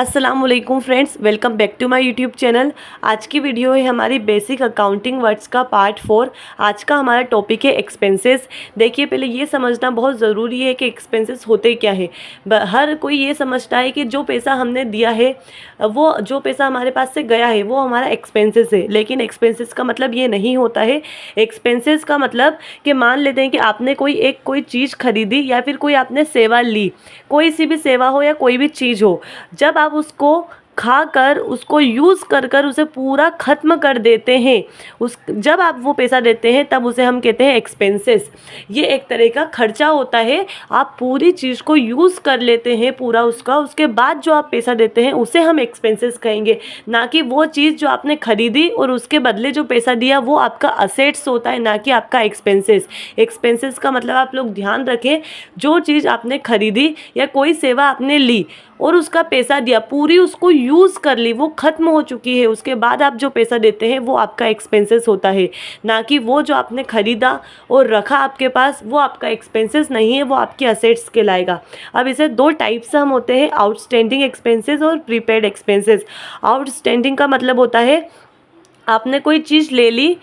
अस्सलामुअलैकुम friends, welcome back to my YouTube channel. आज की वीडियो है हमारी बेसिक अकाउंटिंग वर्ड्स का पार्ट 4। आज का हमारा टॉपिक है एक्सपेंसेस। देखिए, पहले ये समझना बहुत ज़रूरी है कि एक्सपेंसेस होते क्या है। हर कोई ये समझता है कि जो पैसा हमने दिया है, वो जो पैसा हमारे पास से गया है, वो हमारा एक्सपेंसेस है। लेकिन एक्सपेंसेस का मतलब ये नहीं होता है। एक्सपेंसेस का मतलब कि मान लेते हैं कि आपने कोई चीज़ खरीदी या फिर कोई आपने सेवा ली, कोई सी भी सेवा हो या कोई भी चीज़ हो, जब आप उसको खाकर उसको यूज़ कर कर उसे पूरा ख़त्म कर देते हैं, जब आप वो पैसा देते हैं तब उसे हम कहते हैं एक्सपेंसेस। ये एक तरह का खर्चा होता है। आप पूरी चीज़ को यूज़ कर लेते हैं पूरा उसके बाद जो आप पैसा देते हैं उसे हम एक्सपेंसेस कहेंगे। ना कि वो चीज़ जो आपने खरीदी और उसके बदले जो पैसा दिया वो आपका असेट्स होता है, ना कि आपका एक्सपेंसेस। एक्सपेंसेस का मतलब आप लोग ध्यान रखें, जो चीज़ आपने खरीदी या कोई सेवा आपने ली और उसका पैसा दिया, पूरी उसको यूज़ कर ली, वो ख़त्म हो चुकी है, उसके बाद आप जो पैसा देते हैं वो आपका एक्सपेंसेस होता है। ना कि वो जो आपने ख़रीदा और रखा आपके पास, वो आपका एक्सपेंसेस नहीं है, वो आपके असेट्स कहलाएगा। अब इसे दो टाइप से हम होते हैं, आउटस्टैंडिंग एक्सपेंसेस और प्रीपेड एक्सपेंसेस। आउटस्टैंडिंग का मतलब होता है आपने कोई चीज़ ले ली,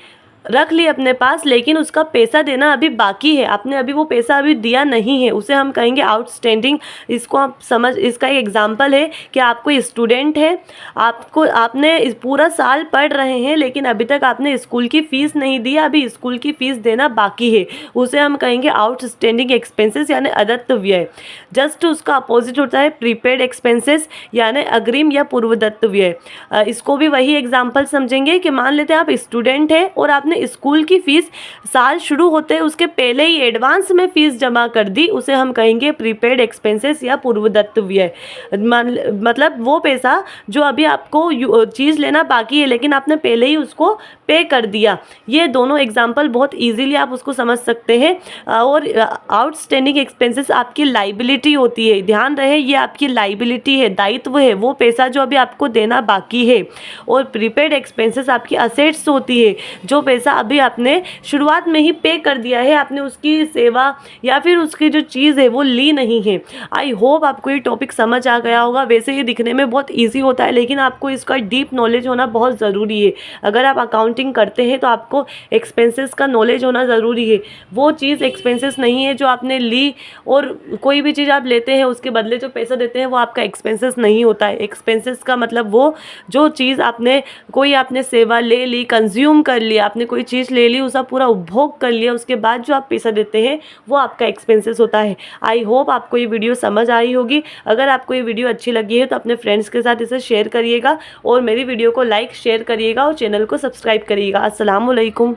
रख ली अपने पास, लेकिन उसका पैसा देना अभी बाकी है, आपने अभी वो पैसा अभी दिया नहीं है, उसे हम कहेंगे आउटस्टैंडिंग। इसको आप इसका एक एग्जांपल है कि आप कोई स्टूडेंट है, आपने इस पूरा साल पढ़ रहे हैं, लेकिन अभी तक आपने स्कूल की फ़ीस नहीं दी, अभी स्कूल की फ़ीस देना बाकी है, उसे हम कहेंगे आउटस्टैंडिंग एक्सपेंसेस यानी अदत्त व्यय। जस्ट उसका अपोजिट होता है प्रीपेड एक्सपेंसेस यानी अग्रिम या पूर्वदत्त व्यय। इसको भी वही एग्जाम्पल समझेंगे कि मान लेते हैं आप स्टूडेंट हैं और आपने स्कूल की फ़ीस साल शुरू होते हैं उसके पहले ही एडवांस में फ़ीस जमा कर दी, उसे हम कहेंगे प्रीपेड एक्सपेंसेस या पूर्वदत्त व्यय। मतलब वो पैसा जो अभी आपको चीज़ लेना बाकी है लेकिन आपने पहले ही उसको पे कर दिया। ये दोनों एग्जाम्पल बहुत इजीली आप उसको समझ सकते हैं। और आउटस्टैंडिंग एक्सपेंसेस आपकी लाइबिलिटी होती है, ध्यान रहे ये आपकी लाइबिलिटी है, दायित्व है, वो पैसा जो अभी आपको देना बाकी है। और प्रीपेड एक्सपेंसेस आपकी असेट्स होती है, जो पैसा अभी आपने शुरुआत में ही पे कर दिया है, आपने उसकी सेवा या फिर उसकी जो चीज़ है वो ली नहीं है। आई होप आपको ये टॉपिक समझ आ गया होगा। वैसे ये दिखने में बहुत इजी होता है, लेकिन आपको इसका डीप नॉलेज होना बहुत ज़रूरी है। अगर आप अकाउंटिंग करते हैं तो आपको एक्सपेंसेस का नॉलेज होना ज़रूरी है। वो चीज़ एक्सपेंसेस नहीं है जो आपने ली, और कोई भी चीज़ आप लेते हैं उसके बदले जो पैसा देते हैं वो आपका एक्सपेंसेस नहीं होता है। एक्सपेंसेस का मतलब वो जो चीज़ आपने सेवा ले ली, कंज्यूम कर लिया, आपने कोई चीज़ ले ली, उसका पूरा उपभोग कर लिया, उसके बाद जो आप पैसा देते हैं वो आपका एक्सपेंसेस होता है। आई होप आपको ये वीडियो समझ आई होगी। अगर आपको ये वीडियो अच्छी लगी है तो अपने फ्रेंड्स के साथ इसे शेयर करिएगा और मेरी वीडियो को लाइक शेयर करिएगा और चैनल को सब्सक्राइब करिएगा। अस्सलाम वालेकुम।